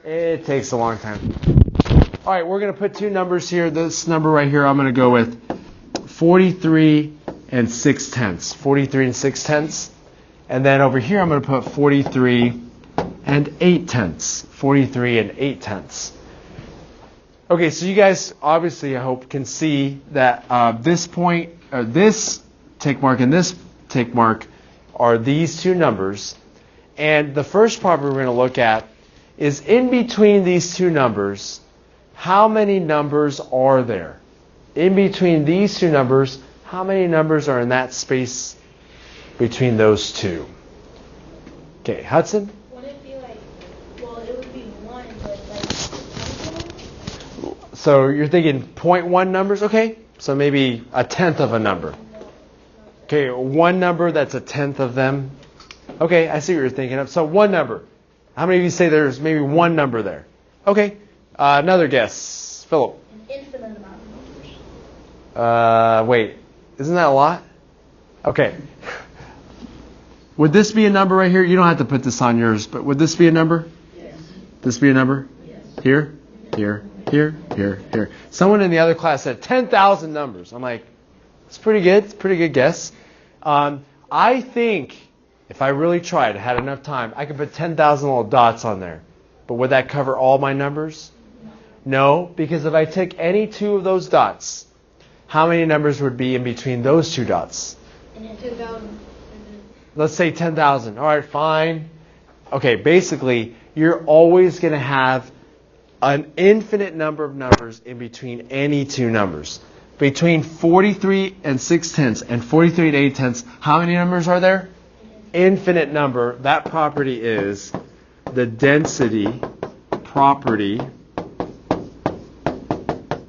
It takes a long time. All right, we're going to put two numbers here. This number right here, I'm going to go with 43 and 6/10. 43 and 6/10. And then over here, I'm going to put 43 and 8/10. 43 and 8/10. Okay, so you guys obviously, I hope, can see that this point, or this tick mark and this tick mark are these two numbers. And the first property we're going to look at is in between these two numbers, how many numbers are there? In between these two numbers, how many numbers are in that space between those two? Okay, Hudson? Would it be like, well, it would be 1, but like, so you're thinking 0.1 numbers? Okay, so maybe a tenth of a number. Okay, one number that's a tenth of them. Okay, I see what you're thinking of. So one number. How many of you say there's maybe one number there? Okay, another guess. Philip. An infinite amount of numbers. Wait, isn't that a lot? Okay. Would this be a number right here? You don't have to put this on yours, but would this be a number? Yes. This be a number? Yes. Here, here, here, here, here. Someone in the other class said 10,000 numbers. I'm like, it's pretty good. It's a pretty good guess. I think if I really tried, had enough time, I could put 10,000 little dots on there. But would that cover all my numbers? No, because if I took any two of those dots, how many numbers would be in between those two dots? 2,000. Let's say 10,000. All right, fine. Okay, basically, you're always going to have an infinite number of numbers in between any two numbers. Between 43 and 6/10 and 43 and 8/10, how many numbers are there? Infinite number. That property is the density property.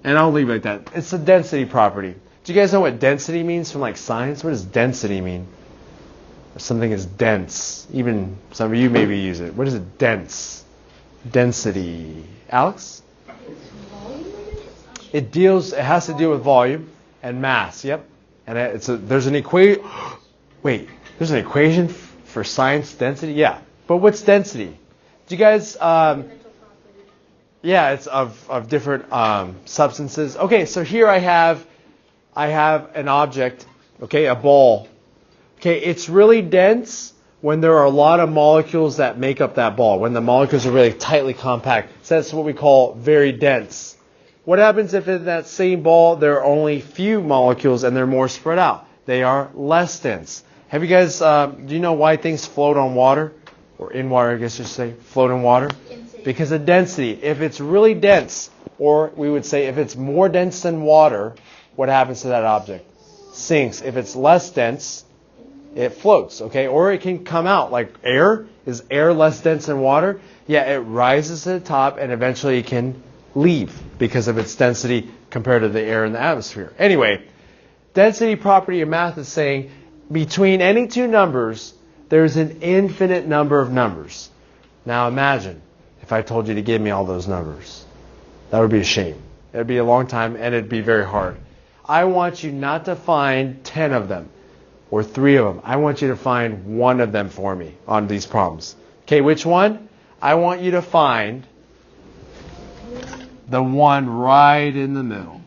And I'll leave it like that. It's the density property. Do you guys know what density means from like science? What does density mean? If something is dense. Even some of you maybe use it. What is it? Dense. Density. Alex? It has to deal with volume and mass. Yep. And there's an equation. Wait, there's an equation for science density? Yeah. But what's density? Do you guys, yeah, it's of different substances. Okay, so here I have an object, okay, a ball. Okay, it's really dense when there are a lot of molecules that make up that ball, when the molecules are really tightly compact. So that's what we call very dense. What happens if in that same ball there are only few molecules and they're more spread out? They are less dense. Have you guys, do you know why things float on water? Or in water, I guess you should say, float in water? Density. Because of density. If it's really dense, or we would say if it's more dense than water, what happens to that object? Sinks. If it's less dense, it floats, okay? Or it can come out like air. Is air less dense than water? Yeah, it rises to the top and eventually it can leave because of its density compared to the air in the atmosphere. Anyway, density property of math is saying between any two numbers, there's an infinite number of numbers. Now imagine if I told you to give me all those numbers. That would be a shame. It would be a long time and it would be very hard. I want you not to find 10 of them or 3 of them. I want you to find one of them for me on these problems. Okay, which one? I want you to find the one right in the middle.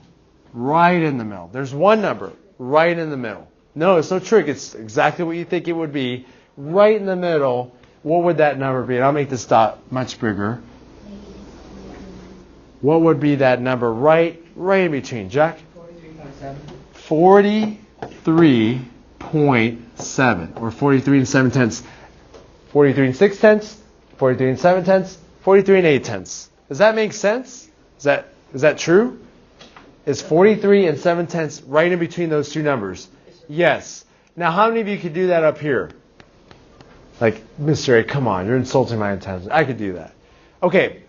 Right in the middle. There's one number right in the middle. No, it's no trick. It's exactly what you think it would be. Right in the middle, what would that number be? And I'll make this dot much bigger. What would be that number right in between? Jack? 43.7. 43.7. Or 43 and 7/10. 43 and 6/10. 43 and 7/10. 43 and 8/10. Does that make sense? Is that true? Is 43 and 7/10 right in between those two numbers? Yes. Now, how many of you could do that up here? Like, Mr. A, come on, you're insulting my intelligence. I could do that. Okay,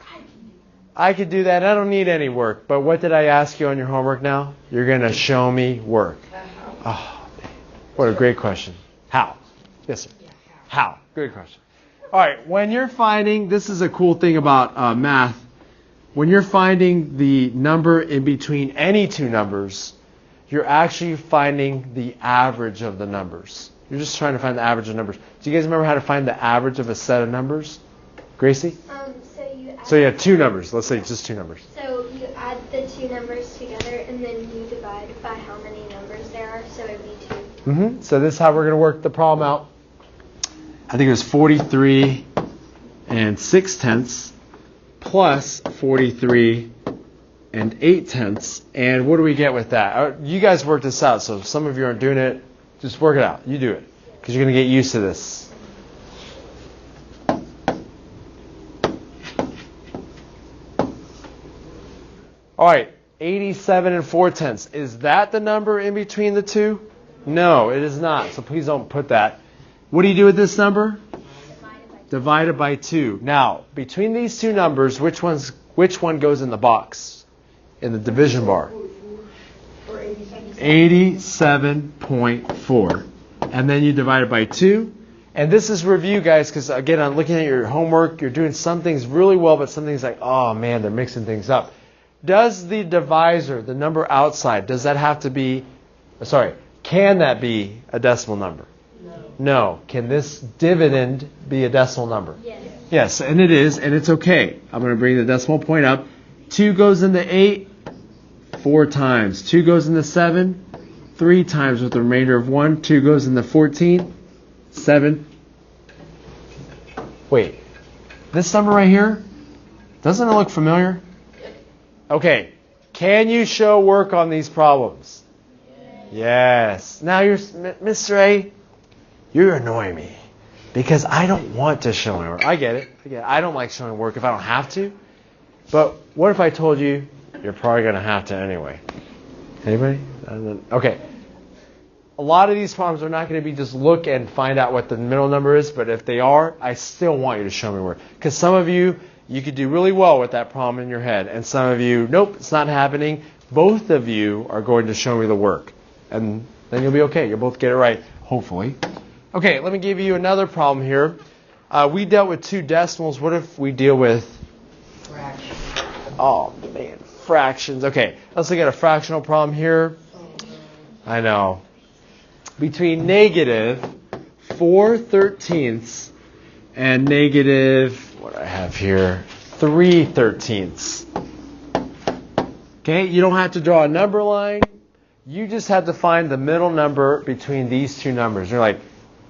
I could do that. I don't need any work. But what did I ask you on your homework now? You're going to show me work. Oh, what a great question. How? Yes, sir. How? Good question. All right, when you're finding, this is a cool thing about math. When you're finding the number in between any two numbers, you're actually finding the average of the numbers. You're just trying to find the average of numbers. Do you guys remember how to find the average of a set of numbers? Gracie? So you So you have two numbers. Let's say just two numbers. So you add the two numbers together, and then you divide by how many numbers there are, so it would be 2. So this is how we're going to work the problem out. I think it was 43 and 6/10 plus 43 and 8/10. And what do we get with that? You guys work this out. So if some of you aren't doing it, just work it out. You do it, because you're going to get used to this. All right, 87 and 4/10. Is that the number in between the two? No, it is not. So please don't put that. What do you do with this number? Divided by 2. Now, between these two numbers, which one goes in the box? In the division bar? 87.4. And then you divide it by 2. And this is review, guys, because again, I'm looking at your homework. You're doing some things really well, but some things like, oh man, they're mixing things up. Does the divisor, the number outside, does that have to be, can that be a decimal number? No. Can this dividend be a decimal number? Yes. Yes, and it is, and it's okay. I'm going to bring the decimal point up. 2 goes into 8 4 times. 2 goes into 7 3 times with the remainder of 1. 2 goes into 14 7. Wait, this number right here, doesn't it look familiar? Okay, can you show work on these problems? Yes. Now you're, Mr. A, you're annoying me because I don't want to show my work. I get it. I don't like showing work if I don't have to. But what if I told you you're probably going to have to anyway? Anybody? Okay. A lot of these problems are not going to be just look and find out what the middle number is, but if they are, I still want you to show me work. Because some of you could do really well with that problem in your head, and some of you, nope, it's not happening. Both of you are going to show me the work, and then you'll be okay. You'll both get it right, hopefully. Okay, let me give you another problem here. We dealt with 2 decimals. What if we deal with fractions? Oh, man, fractions. Okay, let's look at a fractional problem here. I know. Between negative 4/13 and negative, what do I have here, 3/13. Okay, you don't have to draw a number line. You just have to find the middle number between these two numbers. You're like,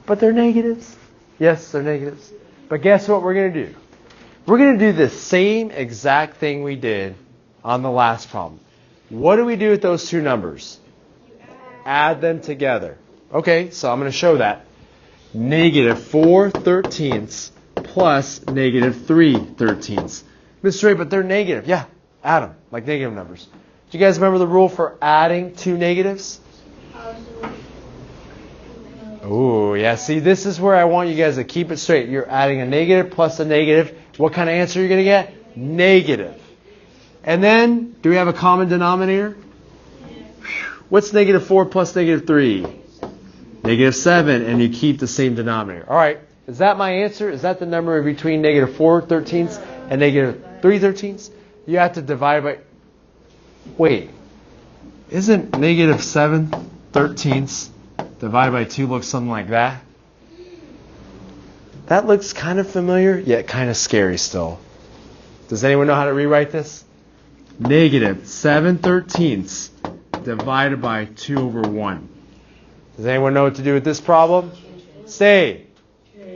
but they're negatives. Yes, they're negatives. But guess what we're going to do? We're going to do the same exact thing we did on the last problem. What do we do with those two numbers? Add them together. Okay, so I'm going to show that. Negative 4/13 plus negative 3/13. Mr. Ray, but they're negative. Yeah, add them, like negative numbers. Do you guys remember the rule for adding two negatives? Oh, yeah, see, this is where I want you guys to keep it straight. You're adding a negative plus a negative. What kind of answer are you going to get? Negative. And then, do we have a common denominator? What's negative 4 plus negative 3? Negative 7, and you keep the same denominator. All right, is that my answer? Is that the number between negative 4/13 and negative 3/13? You have to divide by... Wait, isn't negative 7/13 divided by 2 look something like that? That looks kind of familiar, yet kind of scary still. Does anyone know how to rewrite this? Negative 7/13 divided by 2 over 1. Does anyone know what to do with this problem? Stay.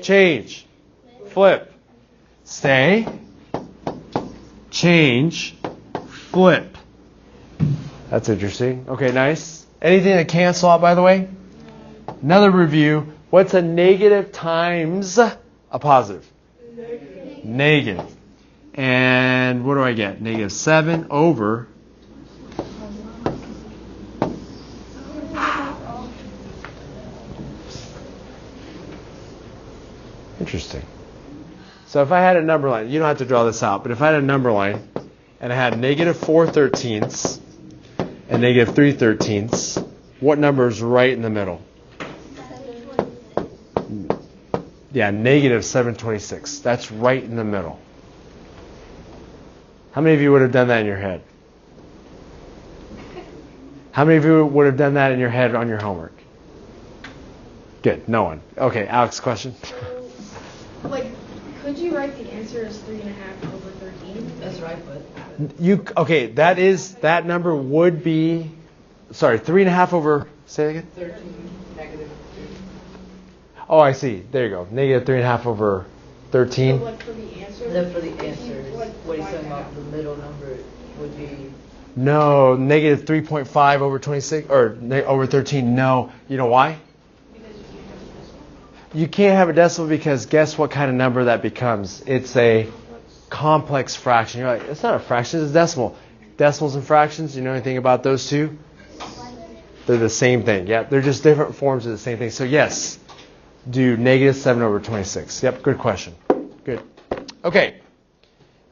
Change. Flip. Stay. Change. Flip. That's interesting. Okay, nice. Anything to cancel out, by the way? Another review. What's a negative times a positive? Negative. And what do I get? Negative 7 over... Interesting. So if I had a number line, you don't have to draw this out, but if I had a number line and I had negative 4/13 and negative 3/13, what number is right in the middle? Yeah, negative 7/26. That's right in the middle. How many of you would have done that in your head? How many of you would have done that in your head on your homework? Good. No one. Okay, Alex, question? Like, could you write the answer as 3.5 over 13? That's right, but that number would be, sorry, 3.5 over, say it again? 13, negative 2. Oh, I see. There you go. Negative 3.5 over 13. So, like, for the answer? Then for the answer, what he's talking about, the middle number would be... No, negative 3.5 over 26, or over 13. No. You know why? Because you can't have a decimal. You can't have a decimal because guess what kind of number that becomes? It's a complex fraction. You're like, it's not a fraction, it's a decimal. Decimals and fractions, you know anything about those two? They're the same thing. Yeah, they're just different forms of the same thing. So yes, do negative 7 over 26. Yep, good question. Good. Okay.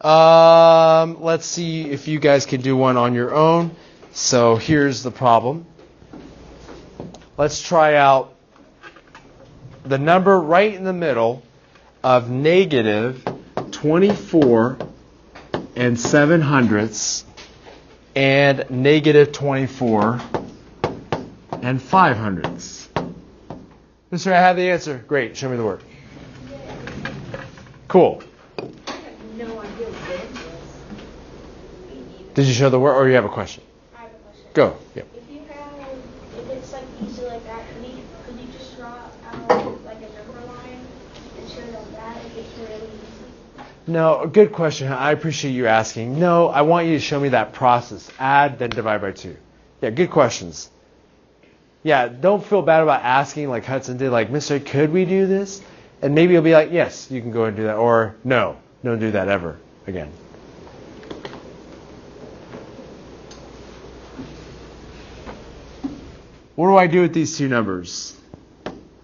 Let's see if you guys can do one on your own. So here's the problem. Let's try out the number right in the middle of negative 24 and 7/100 and negative 24 and 5/100. Mister, I have the answer. Great. Show me the work. Cool. I have no idea what the answer is. Did you show the work, or you have a question? I have a question. Go. Yep. If it's like easy like that, could you just draw out like a number line and show that if it's really easy? No, good question. I appreciate you asking. No, I want you to show me that process. Add, then divide by 2. Yeah, good questions. Yeah, don't feel bad about asking like Hudson did, like, Mister, could we do this? And maybe you'll be like, yes, you can go and do that. Or no, don't do that ever again. What do I do with these two numbers?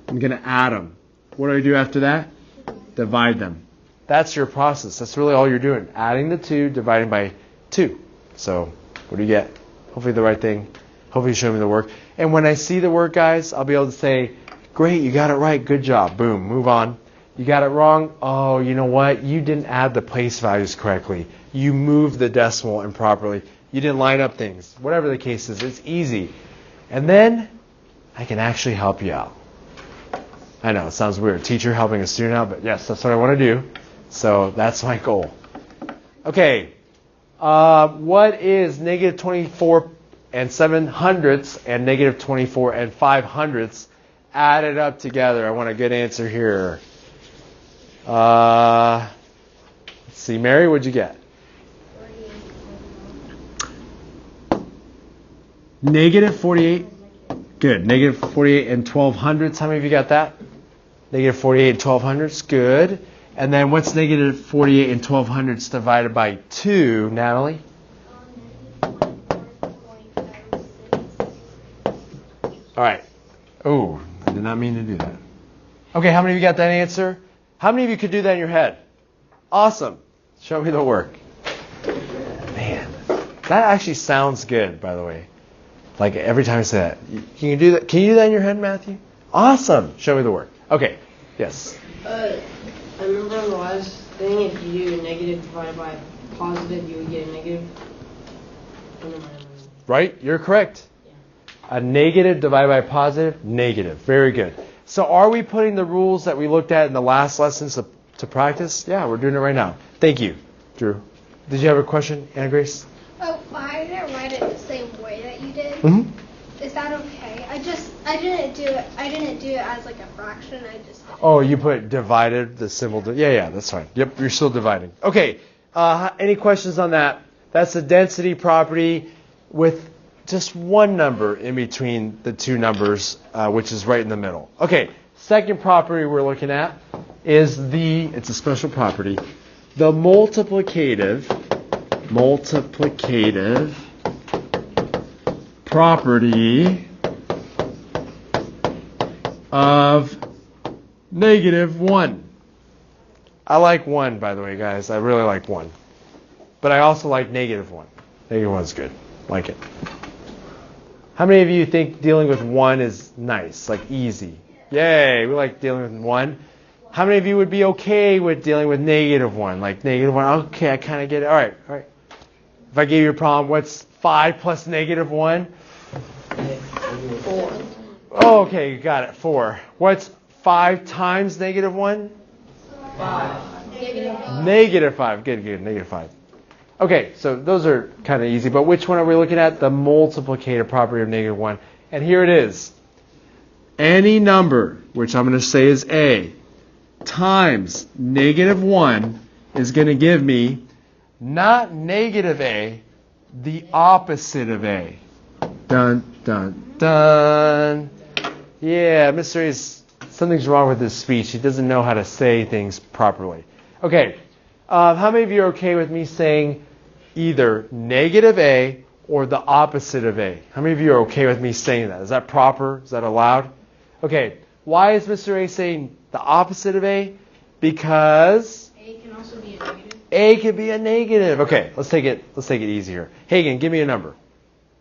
I'm going to add them. What do I do after that? Divide them. That's your process. That's really all you're doing. Adding the 2, dividing by 2. So what do you get? Hopefully the right thing. Hopefully you show me the work. And when I see the work, guys, I'll be able to say, great, you got it right. Good job. Boom. Move on. You got it wrong. Oh, you know what? You didn't add the place values correctly. You moved the decimal improperly. You didn't line up things. Whatever the case is, it's easy. And then I can actually help you out. I know, it sounds weird. Teacher helping a student out, but yes, that's what I want to do. So that's my goal. Okay. What is negative 24 and 7/100 and negative 24 and 5/100 added up together? I want a good answer here. Let's see, Mary, what'd you get? Negative 48. Good. Negative 48 and 12/100. How many of you got that? Negative 48 and 12/100. Good. And then what's negative 48 and 12/100 divided by 2, Natalie? All right. Oh, I did not mean to do that. Okay, how many of you got that answer? How many of you could do that in your head? Awesome. Show me the work. Man, that actually sounds good, by the way. Like every time I say that. Can you do that? Can you do that in your head, Matthew? Awesome. Show me the work. Okay. Yes. I remember on the last thing, if you do a negative divided by a positive, you would get a negative. Right? You're correct. A negative divided by a positive, negative. Very good. So are we putting the rules that we looked at in the last lessons to practice? Yeah, we're doing it right now. Thank you, Drew. Did you have a question, Anna Grace? Oh, I didn't write it the same way that you did. Mm-hmm. Is that okay? I didn't do it as like a fraction. I just did it. Oh, you put divided, the symbol. Yeah, that's fine. Yep, you're still dividing. Okay. Any questions on that? That's the density property with just one number in between the two numbers, which is right in the middle. Okay. Second property we're looking at is it's a special property, the multiplicative property of negative 1. I like 1, by the way, guys. I really like 1. But I also like negative 1. Negative 1 is good. Like it. How many of you think dealing with 1 is nice, like easy? Yay, we like dealing with 1. How many of you would be okay with dealing with negative 1? Like negative 1, okay, I kind of get it. All right. If I gave you a problem, what's 5 plus negative 1? 4. Oh, okay, you got it. 4. What's 5 times negative 1? 5. Negative 5. Good. Negative 5. Okay, so those are kind of easy, but which one are we looking at? The multiplicative property of negative 1. And here it is. Any number, which I'm going to say is A, times negative 1 is going to give me not negative A, the opposite of A. Dun, dun, dun. Yeah, Mr. A's, something's wrong with his speech. He doesn't know how to say things properly. Okay, how many of you are okay with me saying either negative A or the opposite of A? How many of you are okay with me saying that? Is that proper? Is that allowed? Okay, why is Mr. A saying the opposite of A? Because A can also be a negative. A could be a negative. Okay, let's take it easy here. Hagen, give me a number.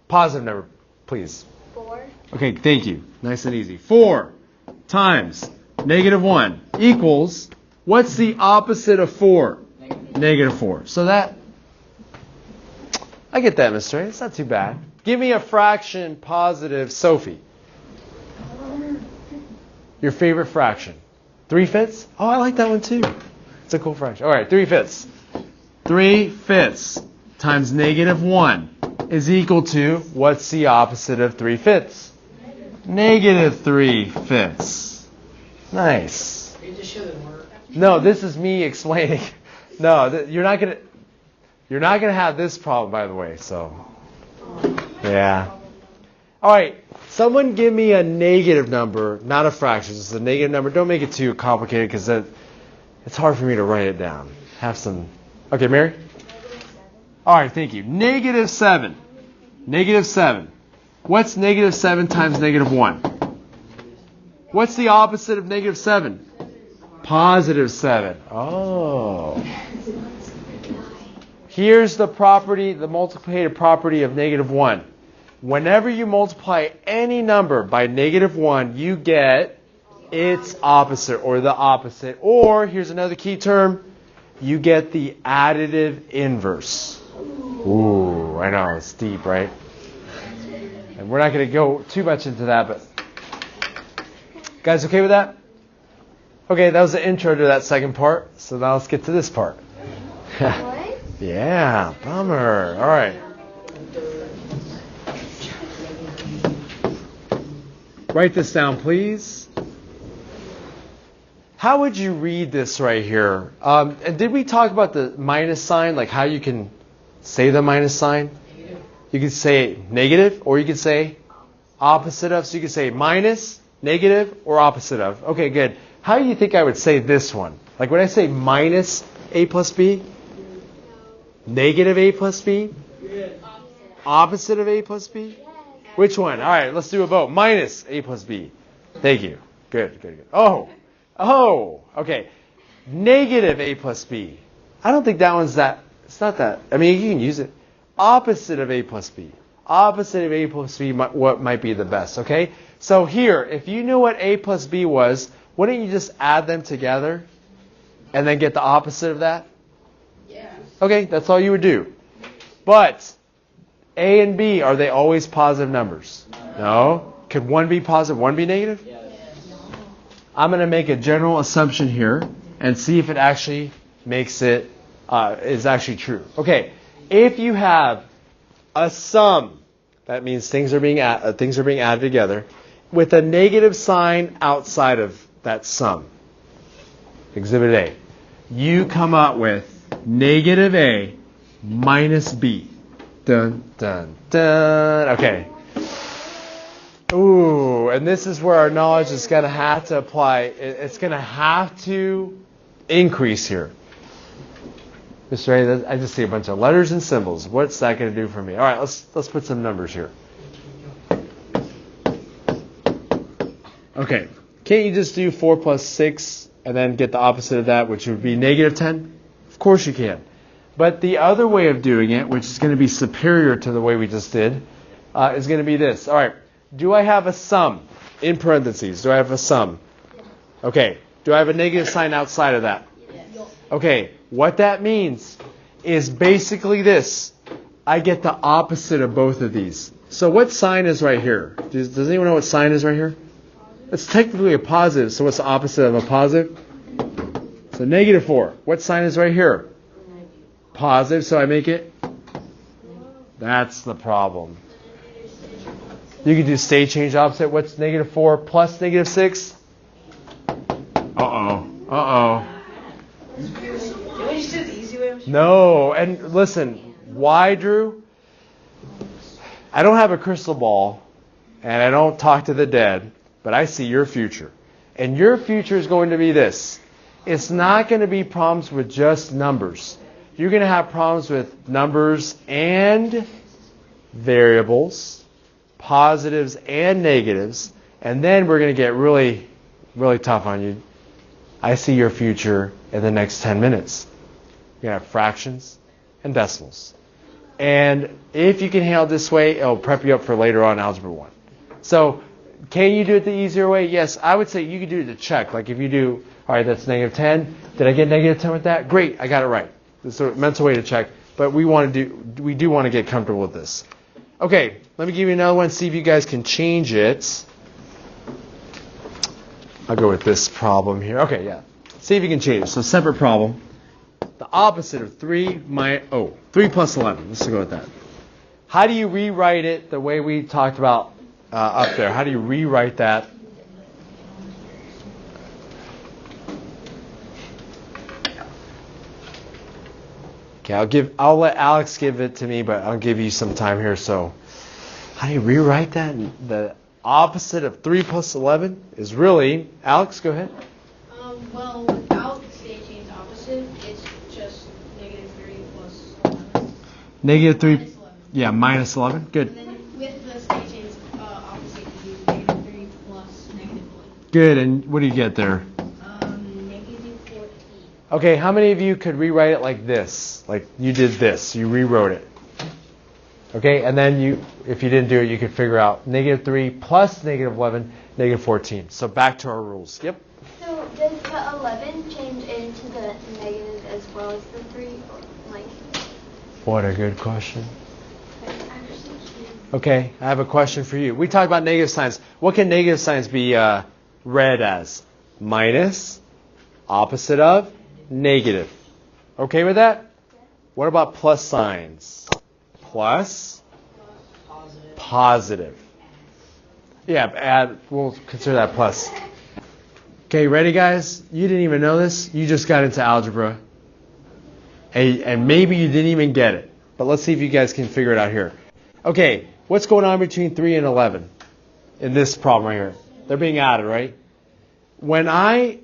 Positive number, please. 4. Okay, thank you. Nice and easy. 4 times negative 1 equals, what's the opposite of 4? Negative 4. So that, I get that, Mr. A. It's not too bad. Give me a fraction positive, Sophie. Your favorite fraction. 3/5? Oh, I like that one too. It's a cool fraction. All right, 3/5. 3/5 times negative 1 is equal to, what's the opposite of 3/5? Negative 3/5. Nice. You just showed it work. No, this is me explaining. No, you're not gonna have this problem, by the way. So, yeah. All right. Someone give me a negative number, not a fraction, just a negative number. Don't make it too complicated because it's hard for me to write it down. Have some. Okay, Mary? All right, thank you. Negative 7. Negative 7. What's negative 7 times negative 1? What's the opposite of negative 7? Positive 7. Oh. Here's the property, the multiplicative property of negative 1. Whenever you multiply any number by negative 1, you get its opposite or the opposite. Or, here's another key term, you get the additive inverse. Ooh, I know, it's deep, right? And we're not going to go too much into that, but guys okay with that? Okay, that was the intro to that second part, so now let's get to this part. What? Yeah, bummer. All right. Write this down, please. How would you read this right here? And did we talk about the minus sign, like how you can say the minus sign? Negative. You could say negative, or you could say opposite of. So you could say minus, negative, or opposite of. Okay, good. How do you think I would say this one? Like when I say minus A plus B? Negative A plus B? Opposite of A plus B? Which one? All right, let's do a vote. Minus A plus B. Thank you. Good, good, good. Oh, okay. Negative A plus B. I don't think that one's that. It's not that. I mean, you can use it. Opposite of A plus B. Opposite of A plus B, what might be the best, okay? So here, if you knew what A plus B was, wouldn't you just add them together and then get the opposite of that? Yeah. Okay, that's all you would do. But A and B, are they always positive numbers? No. Could one be positive, one be negative? Yes. I'm going to make a general assumption here and see if it actually makes it, is actually true. Okay, if you have a sum, that means things are being added together, with a negative sign outside of that sum, Exhibit A, you come up with negative A minus B. Dun, dun, dun. Okay. Ooh, and this is where our knowledge is going to have to apply. It's going to have to increase here. Mr. A, I just see a bunch of letters and symbols. What's that going to do for me? All right, let's put some numbers here. Okay. Can't you just do 4 plus 6 and then get the opposite of that, which would be negative 10? Of course you can. But the other way of doing it, which is going to be superior to the way we just did, is going to be this. All right. Do I have a sum in parentheses? Do I have a sum? Okay. Do I have a negative sign outside of that? Okay. What that means is basically this. I get the opposite of both of these. So what sign is right here? Does anyone know what sign is right here? It's technically a positive. So what's the opposite of a positive? So negative 4. What sign is right here? positive, so I make it. That's the problem. You can do state change opposite. What's negative 4 plus negative 6? Uh-oh. No, and listen, why, Drew? I don't have a crystal ball, and I don't talk to the dead, but I see your future. And your future is going to be this. It's not going to be problems with just numbers. You're going to have problems with numbers and variables, positives and negatives, and then we're going to get really, really tough on you. I see your future in the next 10 minutes. You're going to have fractions and decimals. And if you can handle it this way, it'll prep you up for later on Algebra 1. So, can you do it the easier way? Yes, I would say you could do it to check. Like if you do, all right, that's negative 10. Did I get negative 10 with that? Great, I got it right. This is a mental way to check. But we do want to get comfortable with this. Okay, let me give you another one, see if you guys can change it. I'll go with this problem here. Okay, yeah. See if you can change it. So separate problem. The opposite of 3 plus 11. Let's go with that. How do you rewrite it the way we talked about up there? How do you rewrite that? Okay, I'll let Alex give it to me, but I'll give you some time here. So, how do you rewrite that? The opposite of 3 plus 11 is really, Alex, go ahead. Well, without state change opposite, it's just negative 3 plus 11. Negative 3, Minus 11. yeah, minus 11. Good. And then with the state change opposite, you do negative 3 plus negative 1. Good, and what do you get there? Negative 14. Okay, how many of you could rewrite it like this? Like you did this, you rewrote it. Okay, and then if you didn't do it, you could figure out negative 3 plus negative 11, negative 14. So back to our rules. Yep. So does the 11 change into the negative as well as the 3? Like, What a good question. Okay, I have a question for you. We talked about negative signs. What can negative signs be read as? Minus, opposite of, negative. Okay with that? What about plus signs? Plus, positive. Yeah, we'll consider that plus. Okay, ready guys? You didn't even know this. You just got into algebra. And maybe you didn't even get it. But let's see if you guys can figure it out here. Okay, what's going on between 3 and 11 in this problem right here? They're being added, right? When I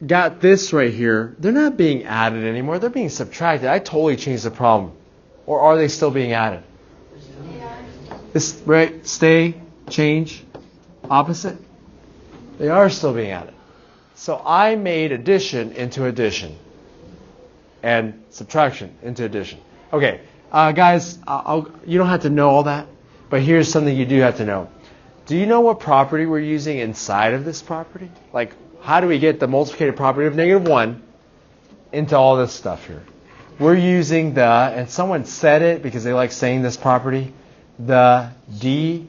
got this right here, they're not being added anymore. They're being subtracted. I totally changed the problem. Or are they still being added? This, right? Stay, change, opposite? They are still being added. So I made addition into addition. And subtraction into addition. Okay, guys, you don't have to know all that, but here's something you do have to know. Do you know what property we're using inside of this property? Like, how do we get the multiplicative property of negative 1 into all this stuff here? We're using and someone said it because they like saying this property, the D-I-S-T-R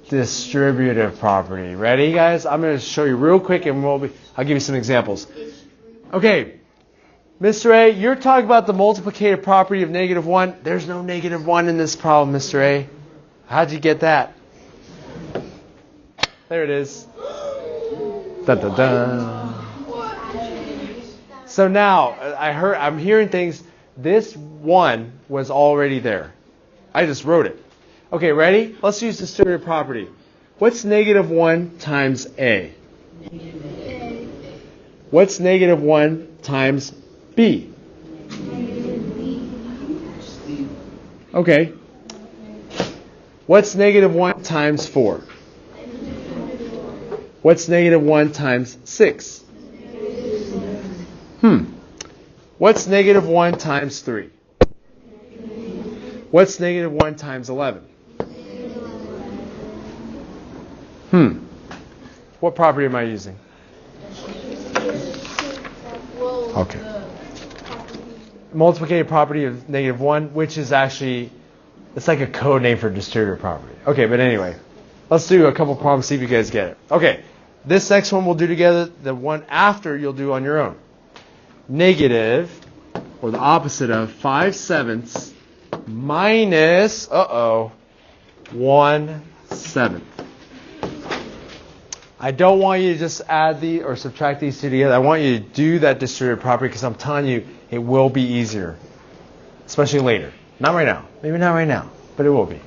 distributive property. Ready, guys? I'm going to show you real quick and I'll give you some examples. Okay, Mr. A, you're talking about the multiplicative property of negative 1. There's no negative 1 in this problem, Mr. A. How'd you get that? There it is. Dun, dun, dun. So now, I'm hearing things. This 1 was already there. I just wrote it. Okay, ready? Let's use distributive property. What's negative 1 times A? What's negative 1 times B? Okay. What's negative 1 times 4? What's negative 1 times 6? What's negative 1 times 3? What's negative 1 times 11? What property am I using? Okay. Multiplicative property of negative 1, which is actually, it's like a code name for distributive property. Okay, but anyway, let's do a couple problems, see if you guys get it. Okay, This next one we'll do together. The one after you'll do on your own. Negative, or the opposite of 5/7 minus, 1/7. I don't want you to just add or subtract these two together. I want you to do that distributive property because I'm telling you it will be easier, especially later. Not right now. Maybe not right now, but it will be.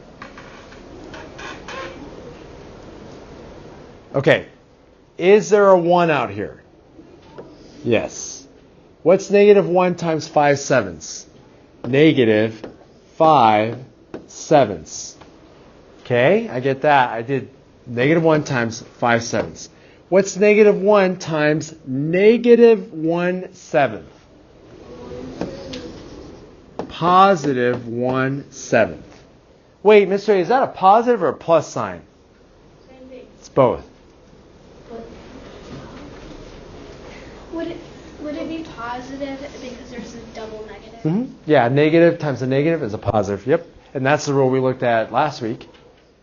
Okay. Is there a 1 out here? Yes. What's negative 1 times 5/7? Negative 5/7. Okay, I get that. I did negative 1 times 5/7. What's negative 1 times negative 1/7? Positive 1/7. Wait, Mr. A, is that a positive or a plus sign? Same thing. It's both. Would it be positive because there's a double negative? Mm-hmm. Yeah, negative times a negative is a positive. Yep. And that's the rule we looked at last week.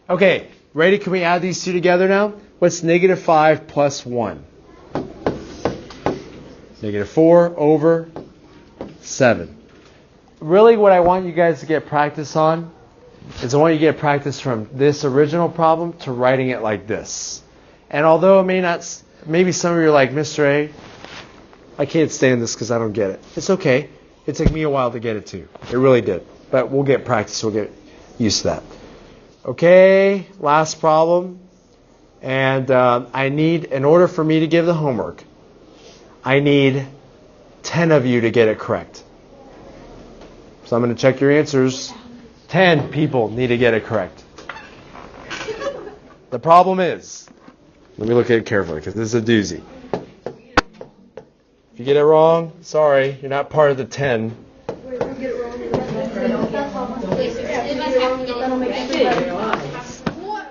Okay, ready? Can we add these two together now? What's negative 5 plus 1? Negative 4 over 7. Really what I want you guys to get practice on is I want you to get practice from this original problem to writing it like this. And although it may not, maybe some of you are like, Mr. A, I can't stand this because I don't get it. It's okay. It took me a while to get it too. It really did. But we'll get practice. We'll get used to that. Okay, last problem. And I need, in order for me to give the homework, I need 10 of you to get it correct. So I'm going to check your answers. 10 people need to get it correct. The problem is, let me look at it carefully because this is a doozy. If you get it wrong, sorry, you're not part of the 10.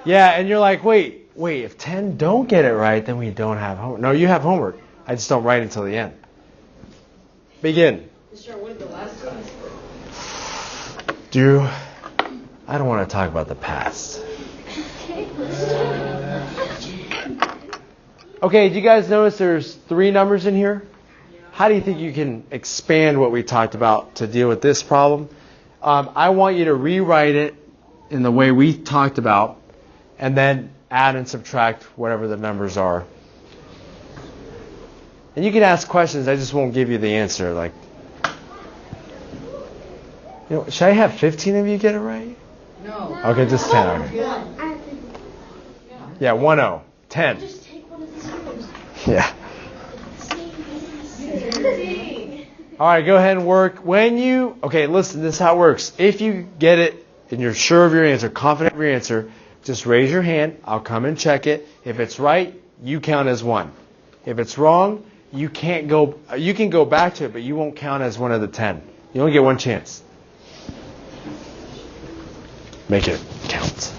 Yeah, and you're like, wait, if 10 don't get it right, then we don't have homework. No, you have homework. I just don't write until the end. Begin. Drew, I don't want to talk about the past. Okay, do you guys notice there's 3 numbers in here? How do you think you can expand what we talked about to deal with this problem? I want you to rewrite it in the way we talked about and then add and subtract whatever the numbers are. And you can ask questions, I just won't give you the answer. Like, should I have 15 of you get it right? No. Okay, just 10. Okay. Yeah, 1-0. 10. Just take one of the zeros. Yeah. All right, go ahead and work. Okay, listen, this is how it works. If you get it and you're sure of your answer, confident of your answer, just raise your hand. I'll come and check it. If it's right, you count as 1. If it's wrong, you can go back to it, but you won't count as one of the 10. You only get one chance. Make it count.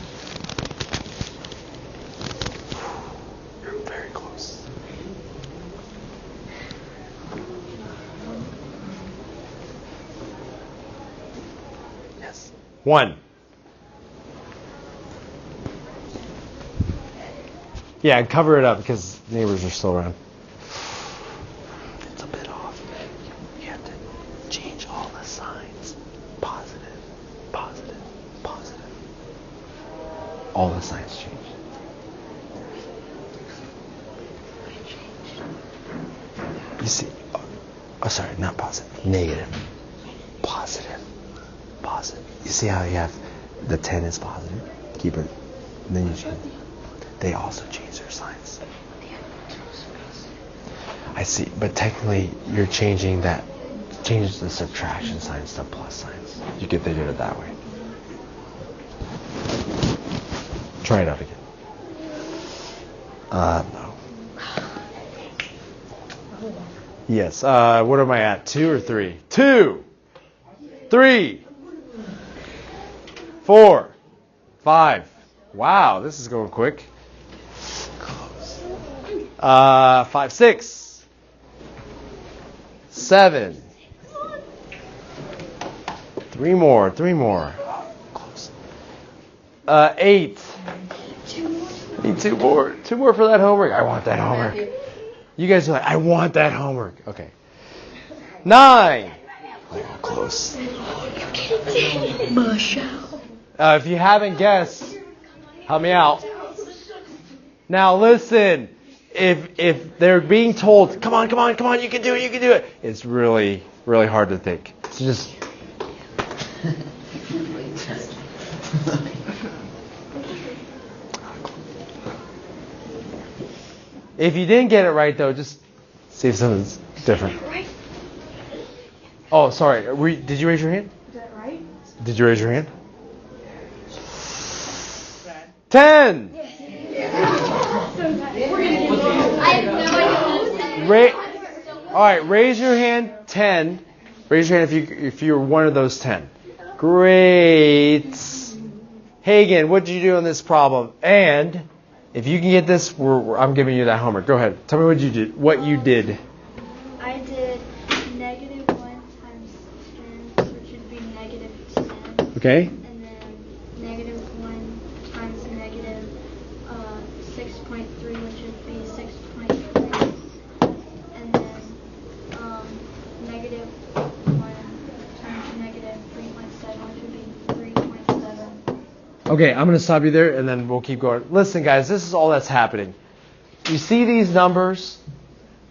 You're very close. Yes. 1. Yeah, cover it up because neighbors are still around. It's a bit off. You have to change all the signs. Positive, positive, positive. All the signs change. You see, sorry, not positive. Negative. Positive. Positive. You see how you have the 10 is positive? Keep it. And then you change. They also change their signs. I see, but technically you're changing that. Changes the subtraction signs to plus signs. You get to do it that way. Try it out again. No. Yes. What am I at? 2 or 3? 2, 3, 4, 5. Wow, this is going quick. 5, 6, 7. 3 more. Close. 8, Need two more. Two more for that homework. I want that homework. You guys are like, I want that homework. Okay. 9. Oh, close. If you haven't guessed, help me out. Now listen. If they're being told, come on, you can do it. It's really, really hard to think. So just. If you didn't get it right, though, just see if something's different. Oh, sorry. Did you raise your hand? Is that right? Did you raise your hand? 10. I have no idea. All right, raise your hand. 10. Raise your hand if you're one of those 10. Great. Hagen, what did you do on this problem? And if you can get this, I'm giving you that homework. Go ahead. Tell me what you did. I did negative 1 times 10, which would be negative 10. Okay. And then negative 1 times negative 6.3, which would be 6.3. And then negative 1 times negative 3.7, which would be 3.7. Okay, I'm going to stop you there, and then we'll keep going. Listen, guys, this is all that's happening. You see these numbers?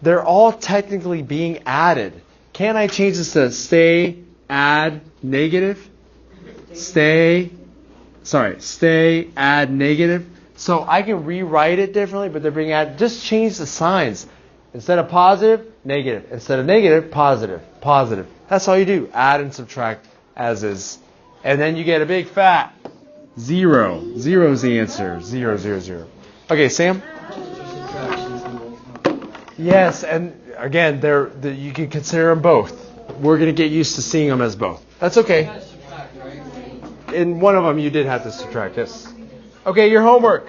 They're all technically being added. Can I change this to stay, add, negative? Stay, add, negative. So I can rewrite it differently, but they're being added. Just change the signs. Instead of positive, negative. Instead of negative, positive. Positive. That's all you do. Add and subtract as is. And then you get a big fat 0. 0 is the answer. 0, 0, 0. Okay, Sam? Yes, and again, you can consider them both. We're going to get used to seeing them as both. That's okay. In one of them, you did have to subtract, yes. Okay, your homework.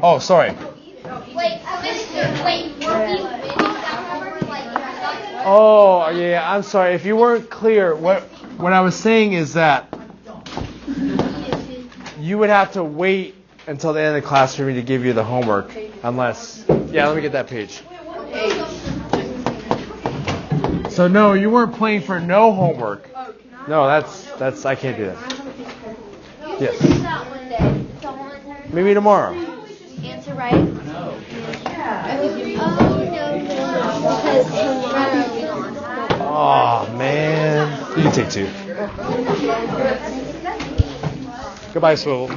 Oh, sorry. Oh, yeah, I'm sorry. If you weren't clear, what I was saying is that you would have to wait until the end of the class for me to give you the homework, unless, yeah, let me get that page. So no, you weren't playing for no homework. No, that's I can't do that. Yes. Maybe tomorrow. Answer right? No. Oh man, you can take 2. Goodbye, Swivel.